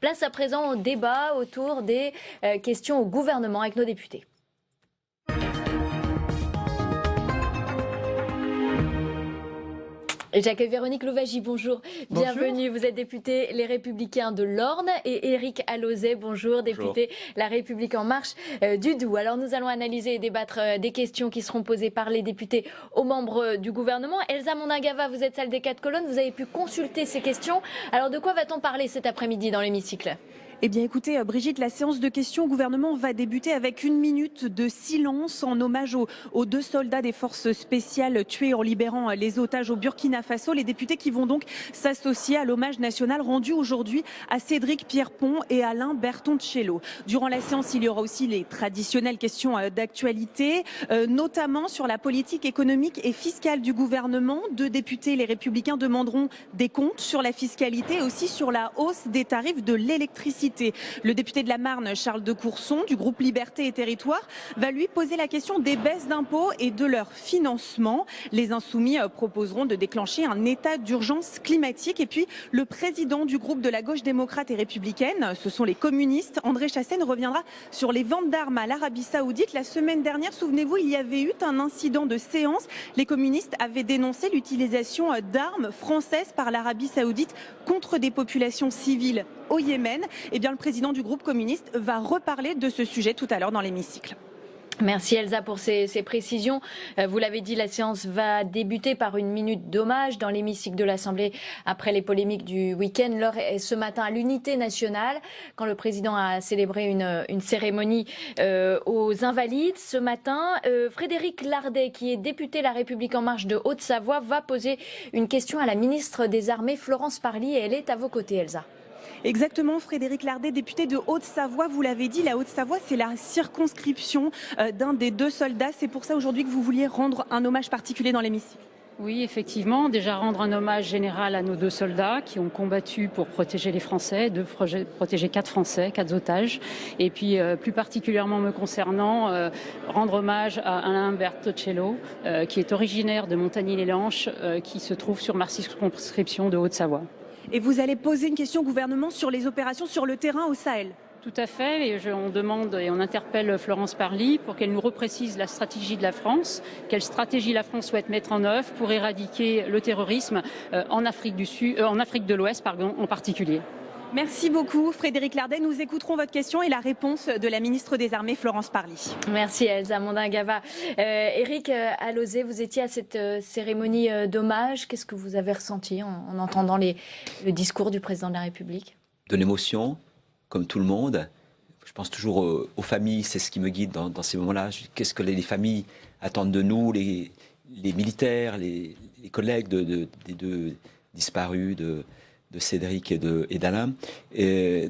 Place à présent au débat autour des questions au gouvernement avec nos députés. J'accueille Véronique Louwagie, bonjour. Bienvenue, vous êtes député Les Républicains de l'Orne, et Éric Alauzet, bonjour, député La République En Marche du Doubs. Alors nous allons analyser et débattre des questions qui seront posées par les députés aux membres du gouvernement. Elsa Mondingava, vous êtes salle des 4 colonnes, vous avez pu consulter ces questions. Alors de quoi va-t-on parler cet après-midi dans l'hémicycle ? Eh bien écoutez Brigitte, la séance de questions au gouvernement va débuter avec 1 minute de silence en hommage aux 2 soldats des forces spéciales tués en libérant les otages au Burkina Faso. Les députés qui vont donc s'associer à l'hommage national rendu aujourd'hui à Cédric Pierrepont et Alain Bertoncello. Durant la séance, il y aura aussi les traditionnelles questions d'actualité, notamment sur la politique économique et fiscale du gouvernement. 2 députés Les Républicains demanderont des comptes sur la fiscalité et aussi sur la hausse des tarifs de l'électricité. Le député de la Marne, Charles de Courson, du groupe Liberté et Territoire, va lui poser la question des baisses d'impôts et de leur financement. Les Insoumis proposeront de déclencher un état d'urgence climatique. Et puis, le président du groupe de la gauche démocrate et républicaine, ce sont les communistes, André Chassaigne, reviendra sur les ventes d'armes à l'Arabie Saoudite. La semaine dernière, souvenez-vous, il y avait eu un incident de séance. Les communistes avaient dénoncé l'utilisation d'armes françaises par l'Arabie Saoudite contre des populations civiles au Yémen. Eh bien, le président du groupe communiste va reparler de ce sujet tout à l'heure dans l'hémicycle. Merci Elsa pour ces précisions. Vous l'avez dit, la séance va débuter par 1 minute d'hommage dans l'hémicycle de l'Assemblée après les polémiques du week-end. L'heure est ce matin à l'unité nationale, quand le président a célébré une cérémonie aux Invalides. Ce matin, Frédéric Lardet, qui est député La République En Marche de Haute-Savoie, va poser une question à la ministre des Armées, Florence Parly, et elle est à vos côtés, Elsa. Exactement, Frédéric Lardet, député de Haute-Savoie, vous l'avez dit, la Haute-Savoie, c'est la circonscription d'un des 2 soldats. C'est pour ça aujourd'hui que vous vouliez rendre un hommage particulier dans l'hémicycle. Oui, effectivement, déjà rendre un hommage général à nos 2 soldats qui ont combattu pour protéger les Français, protéger 4 Français, 4 otages. Et puis, plus particulièrement me concernant, rendre hommage à Alain Bertoncello, qui est originaire de Montagny-les-Lanches, qui se trouve sur ma circonscription de Haute-Savoie. Et vous allez poser une question au gouvernement sur les opérations sur le terrain au Sahel. Tout à fait, et on demande et on interpelle Florence Parly pour qu'elle nous reprécise la stratégie de la France, quelle stratégie la France souhaite mettre en œuvre pour éradiquer le terrorisme en Afrique de l'Ouest en particulier. Merci beaucoup Frédéric Lardet. Nous écouterons votre question et la réponse de la ministre des Armées, Florence Parly. Merci Elsa Mondingava. Éric Alauzet, vous étiez à cette cérémonie d'hommage. Qu'est-ce que vous avez ressenti en entendant le discours du président de la République ? De l'émotion, comme tout le monde. Je pense toujours aux familles, c'est ce qui me guide dans ces moments-là. Qu'est-ce que les familles attendent de nous, les militaires, les collègues des 2 disparus, de Cédric et d'Alain.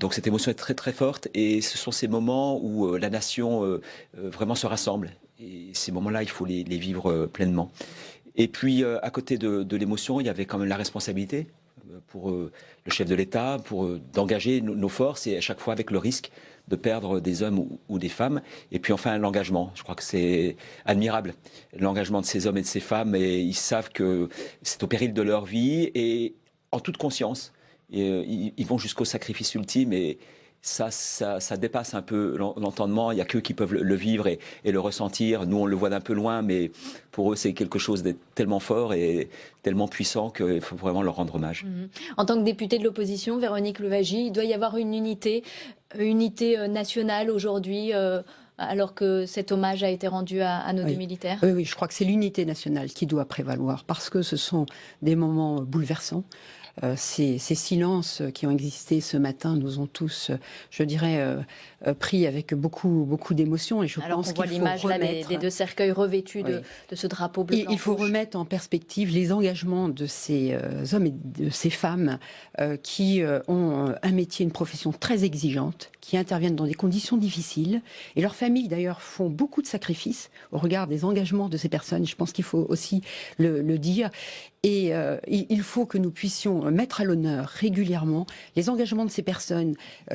Donc cette émotion est très très forte, et ce sont ces moments où la nation vraiment se rassemble. Et ces moments-là, il faut les vivre pleinement. Et puis à côté de l'émotion, il y avait quand même la responsabilité pour le chef de l'État, d'engager nos forces, et à chaque fois avec le risque de perdre des hommes ou des femmes. Et puis enfin l'engagement, je crois que c'est admirable, l'engagement de ces hommes et de ces femmes, et ils savent que c'est au péril de leur vie, et en toute conscience, et ils vont jusqu'au sacrifice ultime, et ça dépasse un peu l'entendement. Il n'y a qu'eux qui peuvent le vivre et le ressentir. Nous, on le voit d'un peu loin, mais pour eux, c'est quelque chose de tellement fort et tellement puissant qu'il faut vraiment leur rendre hommage. En tant que député de l'opposition, Véronique Louwagie, il doit y avoir une unité nationale aujourd'hui, alors que cet hommage a été rendu à nos 2 militaires. Oui, je crois que c'est l'unité nationale qui doit prévaloir, parce que ce sont des moments bouleversants. Ces silences qui ont existé ce matin nous ont tous, je dirais, pris avec beaucoup d'émotions. Et je Alors pense qu'on voit l'image des 2 cercueils revêtus de ce drapeau bleu. Il faut remettre en perspective les engagements de ces hommes et de ces femmes qui ont un métier, une profession très exigeante, qui interviennent dans des conditions difficiles. Et leurs familles, d'ailleurs, font beaucoup de sacrifices au regard des engagements de ces personnes. Je pense qu'il faut aussi le dire. Et il faut que nous puissions mettre à l'honneur régulièrement les engagements de ces personnes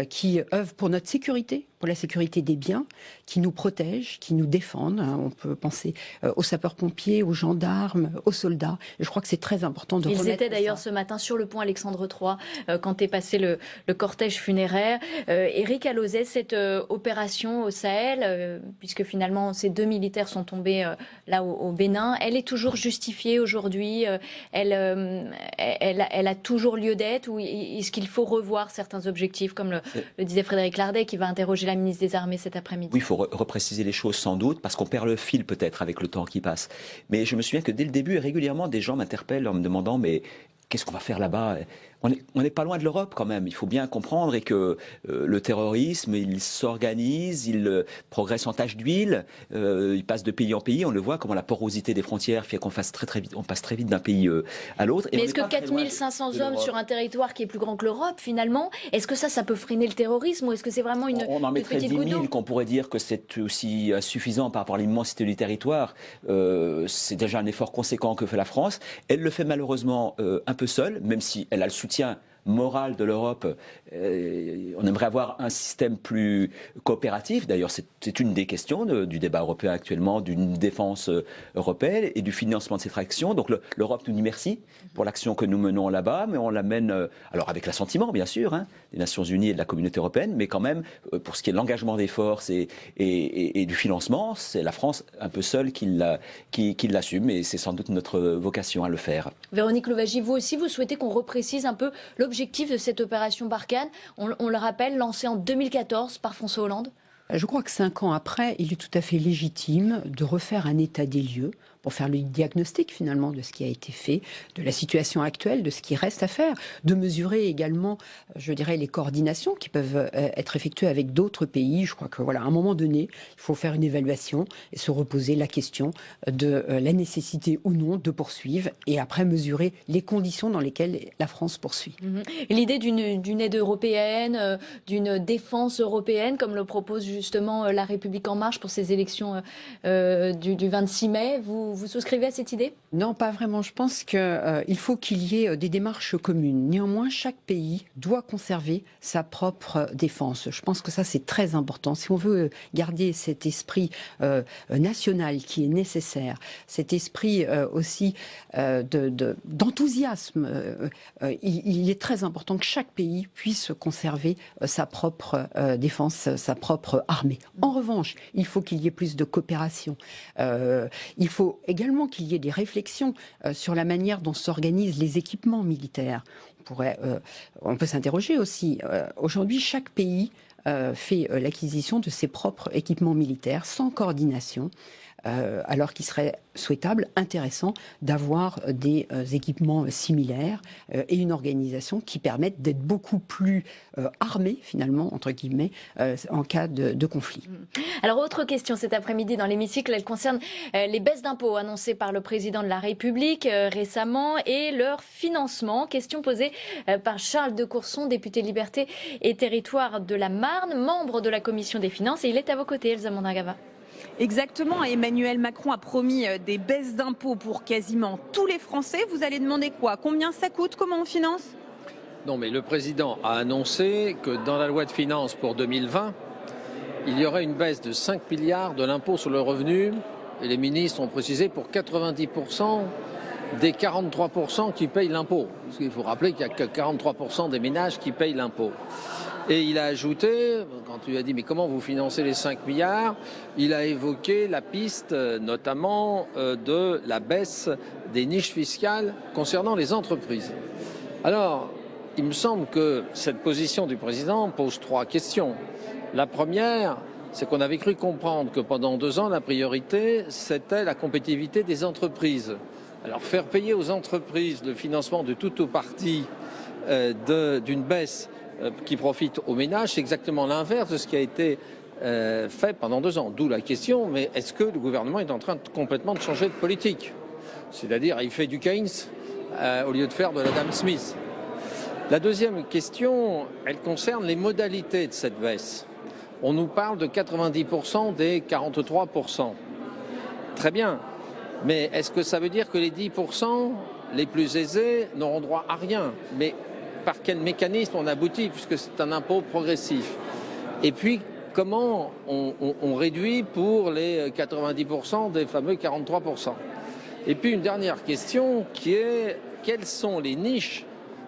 qui œuvrent pour notre sécurité, pour la sécurité des biens, qui nous protègent, qui nous défendent. On peut penser aux sapeurs-pompiers, aux gendarmes, aux soldats. Et je crois que c'est très important de remettre ça. Ils étaient d'ailleurs ce matin sur le pont Alexandre III quand est passé le cortège funéraire. Éric Alauzet, cette opération au Sahel, puisque finalement ces 2 militaires sont tombés là au Bénin, elle est toujours justifiée aujourd'hui, elle a toujours lieu d'être, ou est-ce qu'il faut revoir certains objectifs, comme le disait Frédéric Lardet, qui va interroger la ministre des Armées cet après-midi? Oui, il faut repréciser les choses sans doute, parce qu'on perd le fil peut-être avec le temps qui passe. Mais je me souviens que dès le début, régulièrement, des gens m'interpellent en me demandant, mais qu'est-ce qu'on va faire là-bas? On n'est pas loin de l'Europe quand même, il faut bien comprendre, et que le terrorisme, il s'organise, il progresse en tache d'huile, il passe de pays en pays, on le voit, comment la porosité des frontières fait qu'on passe très vite, on passe très vite d'un pays à l'autre. Mais est-ce que 4500 hommes sur un territoire qui est plus grand que l'Europe, finalement, est-ce que ça peut freiner le terrorisme, ou est-ce que c'est vraiment une petite goutte d'eau? On en mettrait 10 000 qu'on pourrait dire que c'est aussi suffisant par rapport à l'immensité du territoire. C'est déjà un effort conséquent que fait la France. Elle le fait malheureusement un peu seule, même si elle a le soutien moral de l'Europe. On aimerait avoir un système plus coopératif. D'ailleurs, c'est une des questions du débat européen actuellement, d'une défense européenne et du financement de cette action. Donc l'Europe nous dit merci pour l'action que nous menons là-bas, mais on la mène, alors avec l'assentiment bien sûr, des Nations Unies et de la communauté européenne, mais quand même, pour ce qui est de l'engagement des forces et du financement, c'est la France un peu seule qui l'assume, et c'est sans doute notre vocation à le faire. Véronique Louwagie, vous aussi, vous souhaitez qu'on reprécise un peu l'objectif de cette opération Barkhane, on le rappelle, lancée en 2014 par François Hollande? Je crois que 5 ans après, il est tout à fait légitime de refaire un état des lieux pour faire le diagnostic finalement de ce qui a été fait, de la situation actuelle, de ce qui reste à faire, de mesurer également, je dirais, les coordinations qui peuvent être effectuées avec d'autres pays. Je crois que voilà, à un moment donné, il faut faire une évaluation et se reposer la question de la nécessité ou non de poursuivre, et après mesurer les conditions dans lesquelles la France poursuit. L'idée d'une aide européenne, d'une défense européenne, comme le propose justement La République En Marche pour ces élections du 26 mai, vous souscrivez à cette idée? Non, pas vraiment. Je pense qu'il faut qu'il y ait des démarches communes. Néanmoins, chaque pays doit conserver sa propre défense. Je pense que ça, c'est très important. Si on veut garder cet esprit national qui est nécessaire, cet esprit aussi d'enthousiasme, il est très important que chaque pays puisse conserver sa propre défense, sa propre armée. En revanche, il faut qu'il y ait plus de coopération. Il faut également qu'il y ait des réflexions sur la manière dont s'organisent les équipements militaires. On peut s'interroger aussi. Aujourd'hui, chaque pays fait l'acquisition de ses propres équipements militaires sans coordination, alors qu'il serait souhaitable, intéressant, d'avoir des équipements similaires et une organisation qui permette d'être beaucoup plus armée, finalement, entre guillemets, en cas de conflit. Alors, autre question cet après-midi dans l'hémicycle, elle concerne les baisses d'impôts annoncées par le président de la République récemment et leur financement. Question posée par Charles de Courson, député Liberté et Territoire de la Marne, membre de la Commission des Finances, et il est à vos côtés, Elsa Mondragava. Exactement, Emmanuel Macron a promis des baisses d'impôts pour quasiment tous les Français. Vous allez demander quoi? Combien ça coûte? Comment on finance? Non, mais le président a annoncé que dans la loi de finances pour 2020, il y aurait une baisse de 5 milliards de l'impôt sur le revenu, et les ministres ont précisé pour 90% des 43% qui payent l'impôt. Parce qu'il faut rappeler qu'il n'y a que 43% des ménages qui payent l'impôt. Et il a ajouté, quand tu lui as dit mais comment vous financez les 5 milliards, il a évoqué la piste notamment de la baisse des niches fiscales concernant les entreprises. Alors, il me semble que cette position du président pose 3 questions. La première, c'est qu'on avait cru comprendre que pendant 2 ans, la priorité, c'était la compétitivité des entreprises. Alors, faire payer aux entreprises le financement de tout ou partie d'une baisse qui profite aux ménages, c'est exactement l'inverse de ce qui a été fait pendant 2 ans. D'où la question, mais est-ce que le gouvernement est en train complètement de changer de politique? C'est-à-dire, il fait du Keynes au lieu de faire de l'Adam Smith. La deuxième question, elle concerne les modalités de cette baisse. On nous parle de 90% des 43%. Très bien, mais est-ce que ça veut dire que les 10% les plus aisés n'auront droit à rien? Mais par quel mécanisme on aboutit, puisque c'est un impôt progressif? Et puis, comment on réduit pour les 90% des fameux 43%. Et puis une dernière question qui est, quelles sont les niches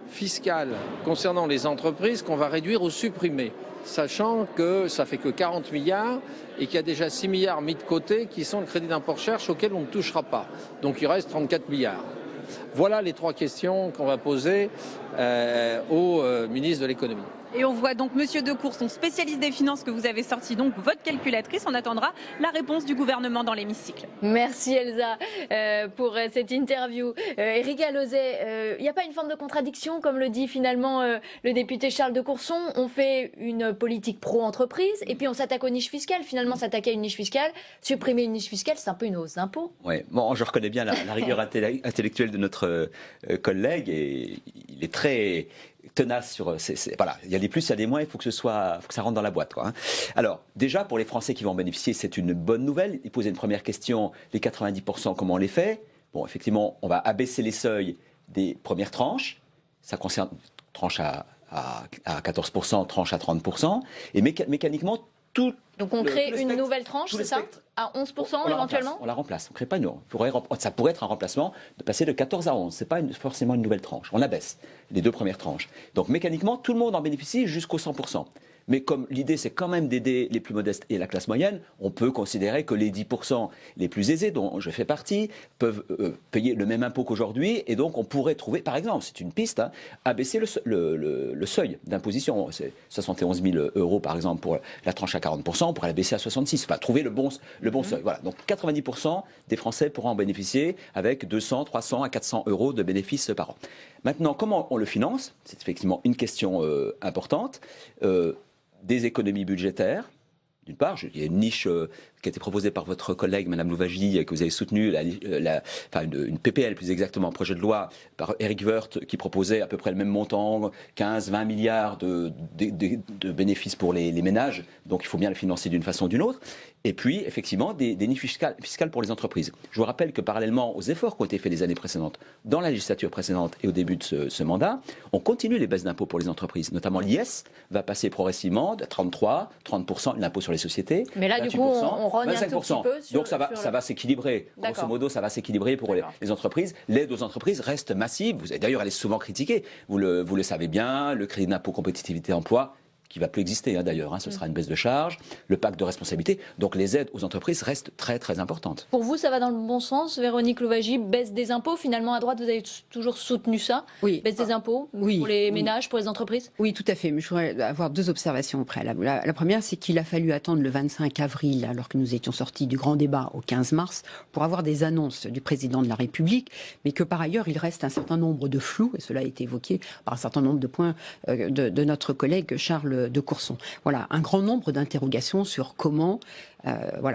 fiscales concernant les entreprises qu'on va réduire ou supprimer, sachant que ça fait que 40 milliards et qu'il y a déjà 6 milliards mis de côté qui sont le crédit d'impôt recherche auquel on ne touchera pas. Donc il reste 34 milliards. Voilà les 3 questions qu'on va poser au ministre de l'économie. Et on voit donc Monsieur Decour, son spécialiste des finances, que vous avez sorti donc votre calculatrice. On attendra la réponse du gouvernement dans l'hémicycle. Merci Elsa pour cette interview. Éric Alauzet, il n'y a pas une forme de contradiction, comme le dit finalement le député Charles de Courson? On fait une politique pro-entreprise et puis on s'attaque aux niches fiscales. Finalement, s'attaquer à une niche fiscale, supprimer une niche fiscale, c'est un peu une hausse d'impôt. Oui, bon, je reconnais bien la rigueur intellectuelle de notre collègue et il est très tenace sur. Voilà, il y a des plus, il y a des moins, il faut que ça rentre dans la boîte, quoi, hein. Alors, déjà, pour les Français qui vont en bénéficier, c'est une bonne nouvelle. Il posait une première question, les 90%, comment on les fait? Bon, effectivement, on va abaisser les seuils des premières tranches. Ça concerne tranche à 14%, tranche à 30%. Et mécaniquement, tout. Donc on crée une nouvelle tranche, c'est ça? À 11% éventuellement? On la remplace. On ne crée pas une. Ça pourrait être un remplacement de passer de 14 à 11. Ce n'est pas forcément une nouvelle tranche. On abaisse les 2 premières tranches. Donc mécaniquement, tout le monde en bénéficie jusqu'au 100%. Mais comme l'idée, c'est quand même d'aider les plus modestes et la classe moyenne, on peut considérer que les 10% les plus aisés, dont je fais partie, peuvent payer le même impôt qu'aujourd'hui. Et donc, on pourrait trouver, par exemple, c'est une piste, hein, abaisser le seuil d'imposition. C'est 71 000 euros, par exemple, pour la tranche à 40%. On pourrait l'abaisser à 66. Enfin, trouver le bon seuil. Voilà. Donc, 90% des Français pourront en bénéficier avec 200, 300 à 400 euros de bénéfices par an. Maintenant, comment on le finance? C'est effectivement une question importante. Des économies budgétaires, d'une part, il y a une niche qui a été proposée par votre collègue, Madame Louwagie, que vous avez soutenue, une PPL plus exactement, un projet de loi par Éric Woerth, qui proposait à peu près le même montant, 15-20 milliards de bénéfices pour les ménages, donc il faut bien le financer d'une façon ou d'une autre. Et puis, effectivement, des niches fiscales pour les entreprises. Je vous rappelle que parallèlement aux efforts qui ont été faits les années précédentes, dans la législature précédente et au début de ce mandat, on continue les baisses d'impôts pour les entreprises. Notamment l'IS va passer progressivement de 33, 30% de l'impôt sur les sociétés. Mais là, 28%, du coup, on rogne 25%. Un tout petit peu sur, donc ça va s'équilibrer. Grosso modo, ça va s'équilibrer pour les entreprises. L'aide aux entreprises reste massive. D'ailleurs, elle est souvent critiquée. Vous le savez bien, le crédit d'impôt compétitivité emploi, qui ne va plus exister d'ailleurs, hein, ce sera une baisse de charge, le pacte de responsabilité. Donc les aides aux entreprises restent très très importantes. Pour vous, ça va dans le bon sens, Véronique Louwagie? Baisse des impôts, finalement à droite, vous avez toujours soutenu ça? Oui. Baisse des impôts pour les ménages, pour les entreprises? Oui, tout à fait. Mais je voudrais avoir 2 observations préalables. La première, c'est qu'il a fallu attendre le 25 avril, alors que nous étions sortis du grand débat au 15 mars, pour avoir des annonces du président de la République, mais que par ailleurs, il reste un certain nombre de flous, et cela a été évoqué par un certain nombre de points de notre collègue Charles de Courson. Voilà, un grand nombre d'interrogations sur comment,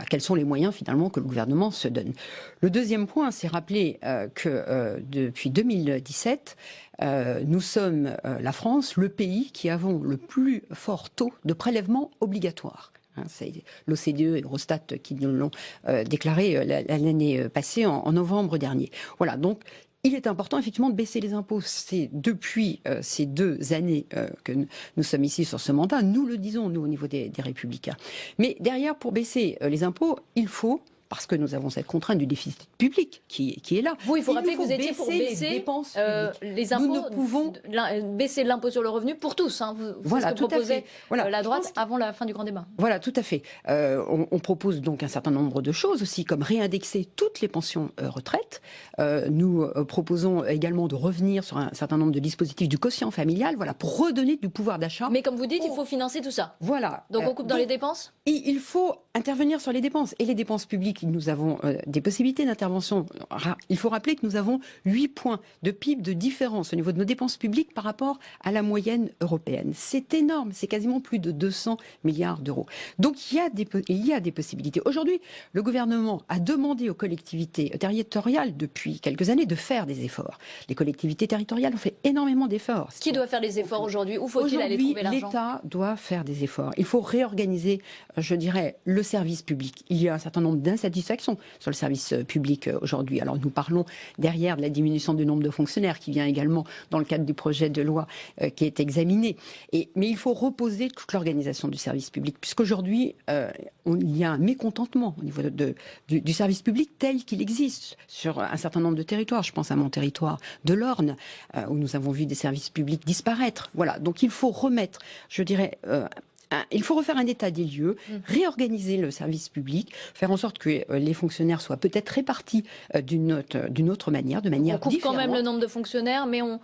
quels sont les moyens finalement que le gouvernement se donne. Le deuxième point, c'est rappeler que depuis 2017, nous sommes, la France, le pays qui avons le plus fort taux de prélèvement obligatoire. C'est l'OCDE et Eurostat qui nous l'ont déclaré l'année passée, en novembre dernier. Voilà, donc il est important effectivement de baisser les impôts. C'est depuis ces 2 années que nous sommes ici sur ce mandat. Nous le disons, nous, au niveau des Républicains. Mais derrière, pour baisser les impôts, il faut, parce que nous avons cette contrainte du déficit public qui est là. Vous, il faut rappeler que vous étiez pour baisser les dépenses les impôts. Nous ne pouvons baisser l'impôt sur le revenu pour tous. Hein. Voilà, ce que proposait la droite avant la fin du grand débat. Voilà, tout à fait. On propose donc un certain nombre de choses aussi, comme réindexer toutes les pensions retraite. Nous proposons également de revenir sur un certain nombre de dispositifs du quotient familial, voilà, pour redonner du pouvoir d'achat. Mais comme vous dites, il faut financer tout ça. Voilà. Donc on coupe dans les dépenses? Il faut intervenir sur les dépenses. Et les dépenses publiques, nous avons des possibilités d'intervention. Il faut rappeler que nous avons 8 points de PIB de différence au niveau de nos dépenses publiques par rapport à la moyenne européenne. C'est énorme, c'est quasiment plus de 200 milliards d'euros. Donc il y a des possibilités. Aujourd'hui, le gouvernement a demandé aux collectivités territoriales depuis quelques années de faire des efforts. Les collectivités territoriales ont fait énormément d'efforts. Qui doit faire les efforts aujourd'hui? Où faut-il aller trouver l'argent? L'État doit faire des efforts. Il faut réorganiser, je dirais, le service public. Il y a un certain nombre d'incertitudes satisfaction sur le service public aujourd'hui. Alors nous parlons derrière de la diminution du nombre de fonctionnaires qui vient également dans le cadre du projet de loi qui est examiné. Mais il faut reposer toute l'organisation du service public, puisqu'aujourd'hui, il y a un mécontentement au niveau du service public tel qu'il existe sur un certain nombre de territoires. Je pense à mon territoire de l'Orne, où nous avons vu des services publics disparaître. Voilà, donc il faut remettre, je dirais... il faut refaire un état des lieux, réorganiser le service public, faire en sorte que les fonctionnaires soient peut-être répartis d'une autre manière, de manière différente. On coupe quand même le nombre de fonctionnaires, mais on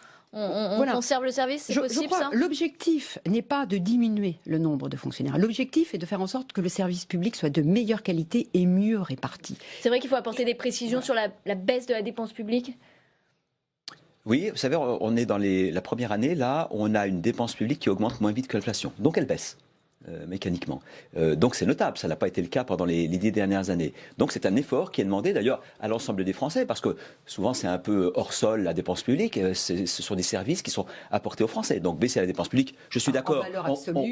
conserve le service, c'est possible ça ? L'objectif n'est pas de diminuer le nombre de fonctionnaires. L'objectif est de faire en sorte que le service public soit de meilleure qualité et mieux réparti. C'est vrai qu'il faut apporter des précisions sur la baisse de la dépense publique ? Oui, vous savez, on est dans la première année, là, on a une dépense publique qui augmente moins vite que l'inflation. Donc elle baisse. Mécaniquement. Donc c'est notable, ça n'a pas été le cas pendant les 10 dernières années. Donc c'est un effort qui est demandé d'ailleurs à l'ensemble des Français, parce que souvent c'est un peu hors sol la dépense publique, ce sont des services qui sont apportés aux Français. Donc baisser la dépense publique, je suis d'accord,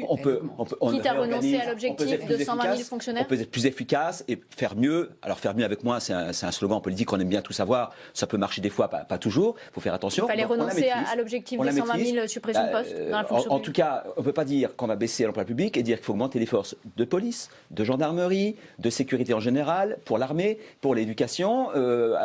on peut quitte à renoncer à l'objectif de 120 000 fonctionnaires. On peut être plus efficace et faire mieux. Alors faire mieux avec moi, c'est un slogan politique, on aime bien tout savoir, ça peut marcher des fois, pas toujours, il faut faire attention. Il fallait renoncer à l'objectif de 120 000 suppressions de postes dans la fonction publique. En tout cas, on ne peut pas dire qu'on va baisser l'emploi public et dire qu'il faut augmenter les forces de police, de gendarmerie, de sécurité en général, pour l'armée, pour l'éducation.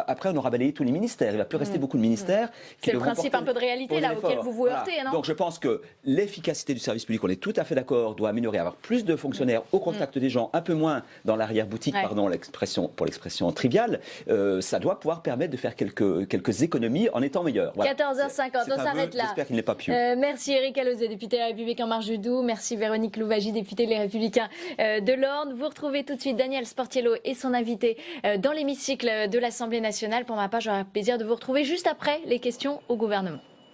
Après, on aura balayé tous les ministères. Il ne va plus rester beaucoup de ministères. C'est le principe un peu de réalité là auquel vous vous heurtez, non ? Donc je pense que l'efficacité du service public, on est tout à fait d'accord, doit améliorer, avoir plus de fonctionnaires au contact des gens, un peu moins dans l'arrière-boutique, pardon, pour l'expression triviale. Ça doit pouvoir permettre de faire quelques économies en étant meilleur. Voilà. 14h50, on s'arrête là. J'espère qu'il n'est pas pieux. Merci Éric Alauzet, député de la République En Marche du Doubs. Merci Véronique Louwagie, députée Les Républicains de l'Orne. Vous retrouvez tout de suite Daniel Sportiello et son invité dans l'hémicycle de l'Assemblée nationale. Pour ma part, j'aurai le plaisir de vous retrouver juste après les questions au gouvernement.